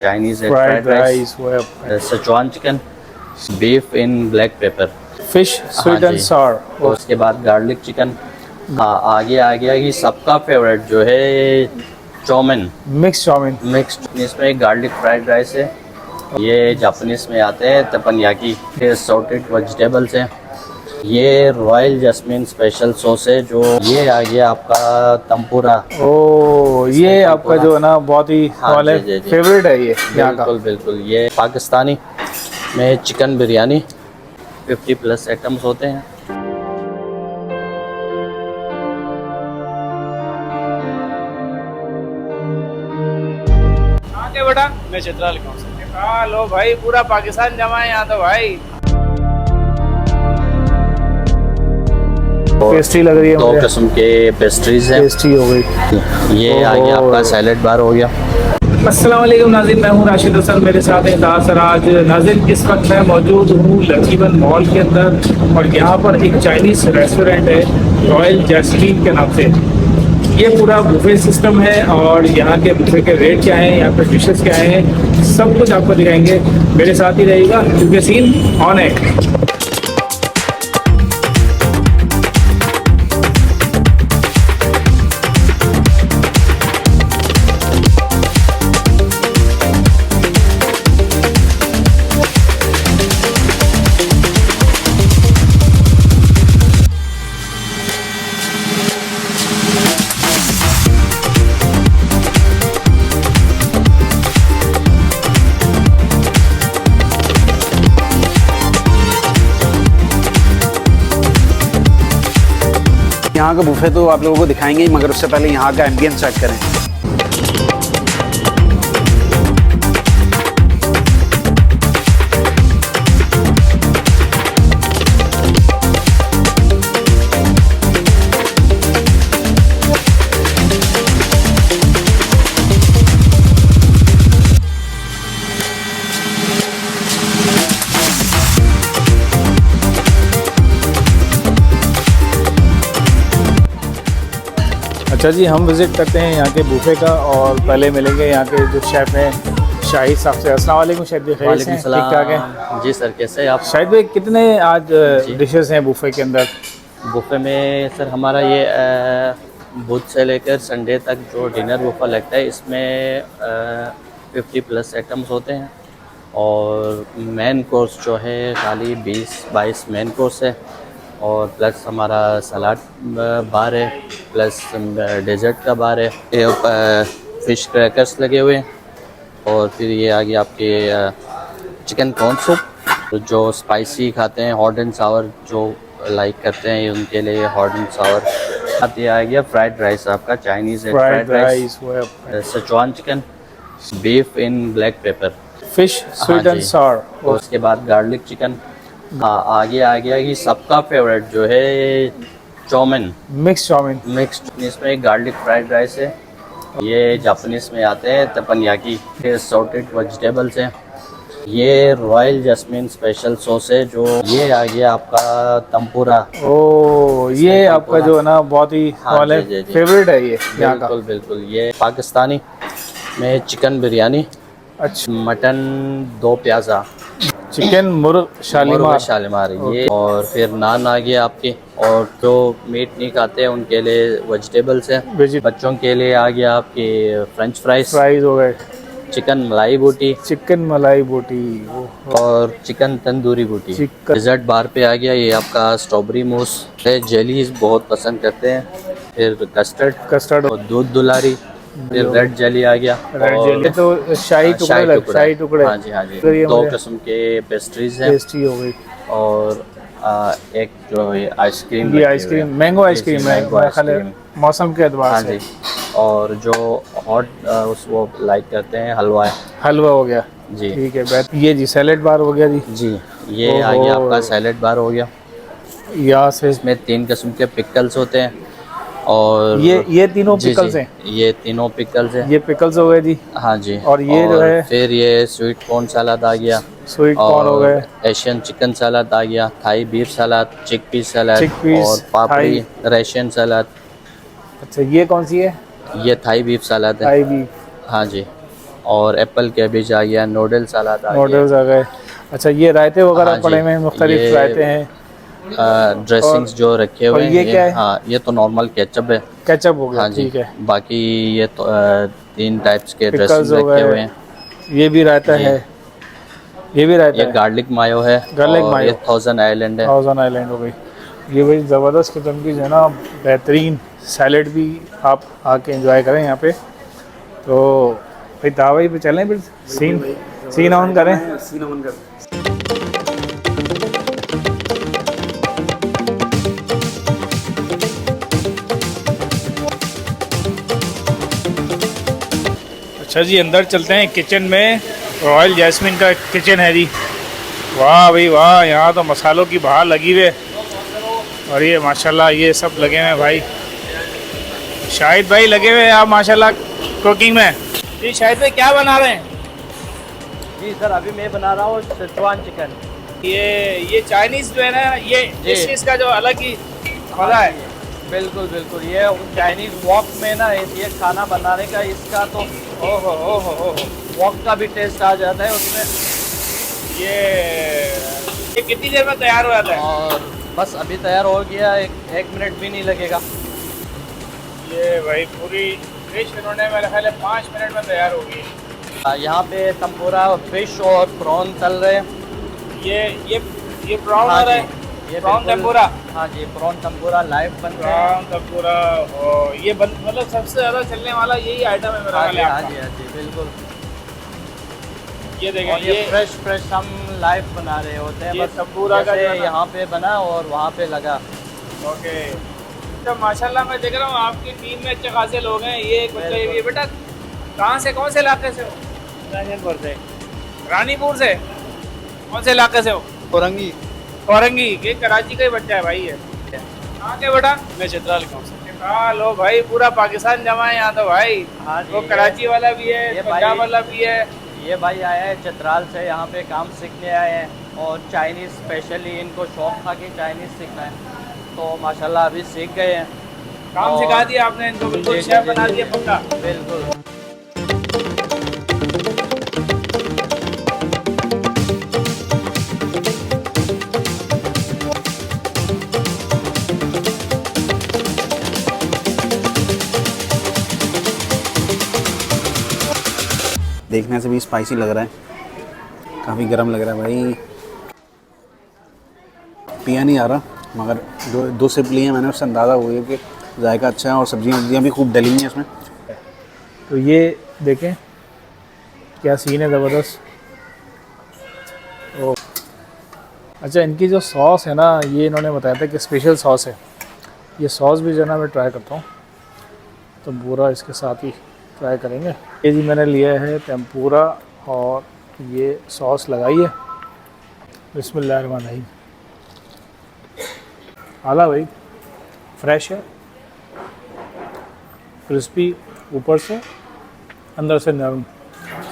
Chinese fried rice, Szechuan chicken, beef in black pepper, fish sweet and sour, और उसके बाद garlic chicken. आगे आ गया कि सबका फेवरेट जो है चाउमीन, मिक्स चाउमीन। मिक्स्ड। इसमें गार्लिक फ्राइड राइस है, ये जापानीज में आते हैं तपनयाकी, ये सॉल्टेड वेजिटेबल्स हैं, ये रॉयल जैस्मिन स्पेशल सॉस है, जो ये आ गया आपका तंपूरा। ओ ये आपका जो है ना बहुत ही वाले फेवरेट है ये यहाँ का। बिल्कुल बिल्कुल। ये पाकिस्तानी में चिकन बिरयानी, 50+ आइटम्स होते हैं। आगे बेटा मैं चित्रा लिखा हूँ। लो भाई पूरा पाकिस्तान जमा है यहाँ तो भाई। पेस्ट्री लग रही है, 2 किस्म के पेस्ट्रीज हैं। पेस्ट्री हो गई, ये आ गया आपका सैलेड बार हो गया। अस्सलाम वालेकुम नाज़रीन, मैं हूँ राशिद हसन, मेरे साथ है दास सराज। नाज़रीन इस वक्त मैं मौजूद हूँ लकीवन मॉल के अंदर और यहाँ पर एक चाइनीज़ रेस्टोरेंट है रॉयल जैस्मीन के नाम से। ये पूरा बुफे सिस्टम है और यहाँ के बुफे के रेट क्या हैं, यहाँ पर डिशेस क्या हैं, सब कुछ आपको दिखाएंगे। मेरे साथ ही रहेगा क्योंकि सीन ऑन है। यहाँ का बुफे तो आप लोगों को दिखाएंगे ही, मगर उससे पहले यहाँ का एम्बियंस चेक करें। अच्छा जी, हम विज़िट करते हैं यहाँ के बुफे का और पहले मिलेंगे यहाँ के जो शेफ़ हैं शाहिद साहब से। अस्सलाम वालेकुम शेफ़ जी, खैरियत से? ठीक ठाक है जी सर, कैसे आप? शाहिद भाई कितने आज डिशेस हैं बुफे के अंदर? बुफे में सर हमारा ये बुध से लेकर संडे तक जो डिनर बुफा लगता है, इसमें 50+ आइटम्स होते हैं और मेन कोर्स जो है खाली 20-22 मेन कोर्स है और प्लस हमारा सलाद बार है, प्लस डेजर्ट का बार है, फ़िश क्रैकर्स लगे हुए हैं और फिर ये आ गया आपके चिकन कॉर्न सूप, जो स्पाइसी खाते हैं, हॉट एंड सावर जो लाइक करते हैं उनके लिए हॉट एंड सावर। अब ये आ गया फ्राइड राइस आपका, चाइनीज़ है fried rice, Szechuan chicken, beef in black pepper, fish sweet and sour, और उसके बाद गार्लिक चिकन। आगे आ गया कि सबका फेवरेट जो है चाउमीन, मिक्स चाउमीन। मिक्स्ड। इसमें गार्लिक फ्राइड राइस है, ये जापानीज में आते हैं तपनयाकी, ये सॉल्टेड वेजिटेबल्स हैं, ये रॉयल जैस्मिन स्पेशल सॉस है, जो ये आ गया आपका तंपूरा। ओ ये आपका जो है ना बहुत ही वाले फेवरेट है ये यहाँ का। बिल्कुल बिल्कुल। ये पाकिस्तानी में चिकन बिरयानी, अच्छा, मटन 2 प्याज़ा, चिकन मुर्ग शालीमार ये, और फिर नान आ गया आपके, और जो मीट नहीं खाते हैं उनके लिए वेजिटेबल्स हैं। बच्चों के लिए आ गया आपके फ्रेंच फ्राइज हो गए, चिकन मलाई बोटी, और चिकन तंदूरी बोटी। डेजर्ट बार पे आ गया ये आपका स्ट्रॉबेरी मूस है, जेलीज बहुत पसंद करते हैं, फिर कस्टर्ड और दूध दुलारी, फिर रेड जेली आ गया, रेड जेली तो शाही टुकड़े। हाँ जी 2 किस्म के पेस्ट्रीज हैं, पेस्ट्री हो गई, और एक जो है आइसक्रीम, ये आइसक्रीम मैंगो आइसक्रीम है मौसम के एतबार से। और जो हॉट वो लाइक करते हैं हलवा हो गया जी, ठीक है। ये जी सैलेड बार हो गया जी, ये आ गया आपका सैलेड बार हो गया। यहाँ से इसमें 3 किस्म के पिकल्स होते हैं, और ये तीनों पिकल्स हैं, ये तीनों पिकल्स हैं, ये पिकल्स हो गए जी। हाँ जी। और ये जो है फिर ये स्वीट कॉर्न सलाद आ गया, स्वीट कॉर्न हो गए, एशियन चिकन सलाद आ गया, थाई बीफ सलाद, चिक पीस सलाद, और पापड़ी रशियन सलाद। अच्छा ये कौन सी है? ये थाई बीफ सलाद है, थाई बीफ, हाँ जी। और एप्पल कैबेज आ गया, नूडल सलाद आ गया, नूडल्स आ गए। अच्छा, ये रायते वगैरह हाँ जी, पड़े हुए हैं, मुख्तलिफ ये रायते हैं। ड्रेसिंग्स जो रखे और हुए ये हैं, क्या है? हाँ ये तो नॉर्मल केचप है। केचप हो गया, हाँ जी, ठीक है। बाकी ये तो 3 टाइप्स के पिकल्स ड्रेसिंग हो रखे गए, हुए हैं। ये भी रायता जी। है, ये भी रायता ये है। गार्लिक मायो है, गार्लिक और मायो, ये थाउजेंड आइलैंड है। थाउजेंड आइलैंड हो गई। ये भाई ज़बरदस्त किस्म की जो है ना, बेहतरीन सैलेड भी आप आके एंजॉय करें यहाँ पे। तो भाई दावई पे चलें, फिर सीन ऑन करें। सीन ऑन कर। अच्छा जी, अंदर चलते हैं किचन में। रॉयल जैस्मिन का किचन है जी। वाह भाई वाह, यहाँ तो मसालों की बहार लगी हुई है। और ये माशाल्लाह ये सब लगे हुए हैं भाई। शाहिद भाई लगे हुए हैं आप माशाल्लाह कुकिंग में। जी शाहिद भाई क्या बना रहे हैं? जी सर, अभी मैं बना रहा हूँ शेजवान चिकन। ये चाइनीज़ जो है ना, ये जी। इस चीज़ का जो अलग ही मज़ा है। बिल्कुल बिल्कुल, ये चाइनीज़ वॉक में ना ये खाना बनाने का इसका तो ओहो ओहो ओहो, वॉक का भी टेस्ट आ जाता है उसमें। ये कितनी देर में तैयार हो जाता है? और बस अभी तैयार हो गया, एक मिनट भी नहीं लगेगा। ये भाई पूरी डिश इन्होंने मेरे ख्याल है 5 मिनट में तैयार हो गई। यहाँ पे तंबूरा फिश और प्रॉन तल रहे हैं। ये प्रॉन हाँ हो रहा जी, है, ये प्रॉन बिल्कुल- टेम्पुरा। हाँ जी, प्रॉन तंबूरा लाइव बन रहे हैं। प्रॉन टेम्पुरा, ये मतलब सबसे ज़्यादा चलने वाला यही आइटम है मेरा हाँ ख्याल जी है हाँ आपका। जी हाँ जी, बिल्कुल। ये देखें, और ये फ्रेश हम लाइव बना रहे होते हैं। ये बस तंबूरा का जैसे जो है ना- यहाँ पे बना और वहाँ पे लगा। ओके। तो माशाल्लाह मैं देख रहा हूँ आपकी टीम में अच्छे खासे लोग हैं। ये एक बच्चा, ये बेटा कहाँ से, कौन से इलाके से हो? रानीपुर से। रानीपुर से। कौन से इलाके से हो? औरंगी। औरंगी, ये कराची का ही बच्चा है भाई। ये कहाँ के बेटा? मैं चित्राल गाँव से। लो भाई, पूरा पाकिस्तान जमा है यहाँ तो भाई। हाँ जी, वो कराची वाला भी है, ये पंजाब भाई- वाला भी है। ये भाई आया है चित्राल से, यहाँ पे काम सीखने आए हैं और चाइनीज़ स्पेशली इनको शौक था कि चाइनीज़ सीखना है, तो माशाल्लाह अभी सीख गए हैं। काम और- सिखा दिया आपने इनको, बिल्कुल जी, शेफ जी, बना जी, दिया पक्का। बिल्कुल। देखने से भी स्पाइसी लग रहा है, काफ़ी गर्म लग रहा है भाई। पिया नहीं आ रहा, मगर दो सिप लिए हैं मैंने, उससे अंदाज़ा हो गया कि जायका अच्छा है और सब्जियां भी खूब डली हुई हैं इसमें। तो ये देखें क्या सीन है, ज़बरदस्त। ओ अच्छा, इनकी जो सॉस है ना, ये इन्होंने बताया था कि स्पेशल सॉस है। ये सॉस भी जो है ना मैं ट्राई करता हूँ, तो पूरा इसके साथ ही ट्राई करेंगे। ये जी मैंने लिया है टेम्पुरा और ये सॉस लगाई है। बिस्मिल्लाहिर्रहमानिर्रहीम। आला भाई, फ्रेश है, क्रिस्पी ऊपर से, अंदर से नरम,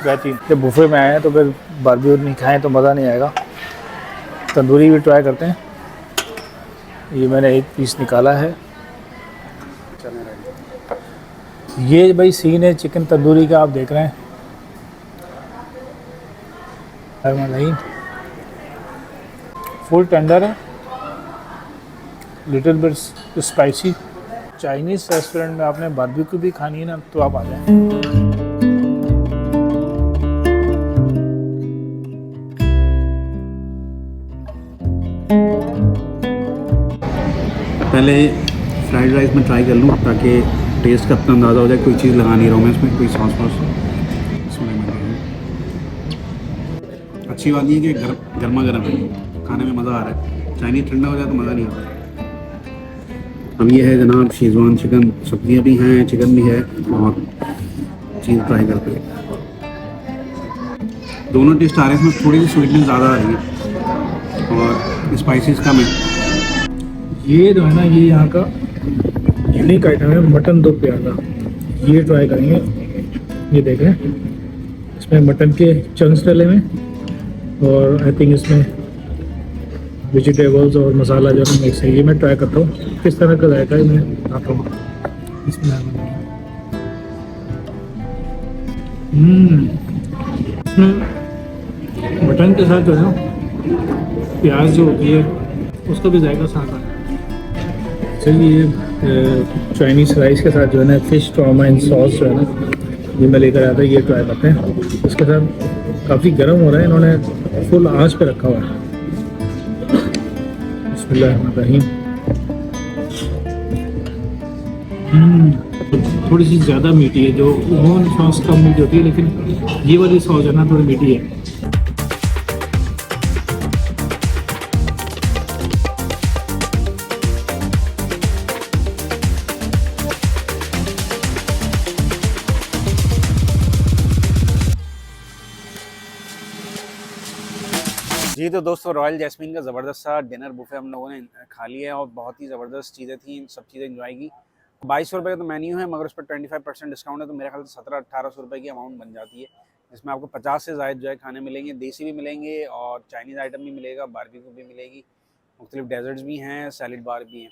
बेहतरीन। जब बुफे में आए हैं तो फिर बारबेक्यू नहीं खाएं तो मज़ा नहीं आएगा। तंदूरी भी ट्राई करते हैं। ये मैंने एक पीस निकाला है। ये भाई सीन है चिकन तंदूरी का, आप देख रहे हैं। नहीं, फुल टेंडर है, little bit spicy. Chinese restaurant में आपने बारबेक्यू भी खानी है ना, तो आप आ जाएं। पहले फ्राइड राइस में ट्राई कर लूँ ताकि टेस्ट का अपना अंदाज़ा हो जाए। कोई चीज़ लगा नहीं रहा हूँ मैं इसमें, कोई सॉस वॉस। अच्छी बात ये है कि गर्मा गर्म है, खाने में मज़ा आ रहा है। चाइनीज़ ठंडा हो जाए तो मज़ा नहीं आता। अब ये है जनाब शेजवान चिकन, सब्जियां भी हैं, चिकन भी है और चीज़ ट्राई करते हैं। दोनों टेस्ट आ रहे हैं, इसमें थोड़ी सी स्वीटनेस ज़्यादा आ रही है और स्पाइसेस कम है। ये जो है ना, ये यहाँ का यूनिक आइटम है, मटन दो प्याजा। ये ट्राई करेंगे। ये देख रहे हैं, इसमें मटन के चंक्स डले हुए और आई थिंक इसमें वेजिटेबल्स और मसाला जो है मिक्स है। ये मैं ट्राई करता हूँ किस तरह का जायका है, मैं बताता हूँ। इसमें इसमें मटन के साथ जो है ना प्याज जो होती है उसका भी जायका साथ आता है। चलिए चाइनीज़ राइस के साथ जो है ना फ़िश टॉमाइन सॉस जो है ना ये मैं लेकर आया था, ये ट्राई करते हैं। इसके साथ काफ़ी गर्म हो रहा है, इन्होंने फुल आंच पे रखा हुआ है। बिस्मिल्लाहिर्रहमानिर्रहीम। थोड़ी सी ज़्यादा मीठी है, जो ओवन सॉस कम मीठी होती है, लेकिन ये वाली सॉस है ना थोड़ी मीठी है। जी तो दोस्तों, रॉयल जैस्मीन का ज़बरदस्त सा डिनर बुफे हम लोगों ने खा लिया है और बहुत ही ज़बरदस्त चीज़ें थी, सब चीज़ें इंजॉय की। 2200 रुपये का तो मेन्यू है, मगर उस पर 25% डिस्काउंट है, तो मेरे ख्याल से 1700-1800 रुपये की अमाउंट बन जाती है, जिसमें आपको 50 से ज़ायद जो है खाने मिलेंगे। देसी भी मिलेंगे और चाइनीज़ आइटम भी मिलेगा, बारबेक्यू भी मिलेगी, मुख्तलिफ डेजर्ट्स भी हैं, सैलड बार भी हैं।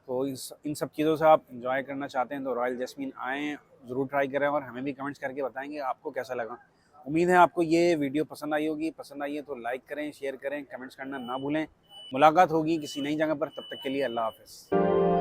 तो इन सब चीज़ों से आप इंजॉय करना चाहते हैं तो रॉयल जैस्मीन आएँ, ज़रूर ट्राई करें और हमें भी कमेंट्स करके बताएंगे आपको कैसा लगा। उम्मीद है आपको ये वीडियो पसंद आई होगी। पसंद आई है तो लाइक करें, शेयर करें, कमेंट्स करना ना भूलें। मुलाकात होगी किसी नई जगह पर, तब तक के लिए अल्लाह हाफ़िज़।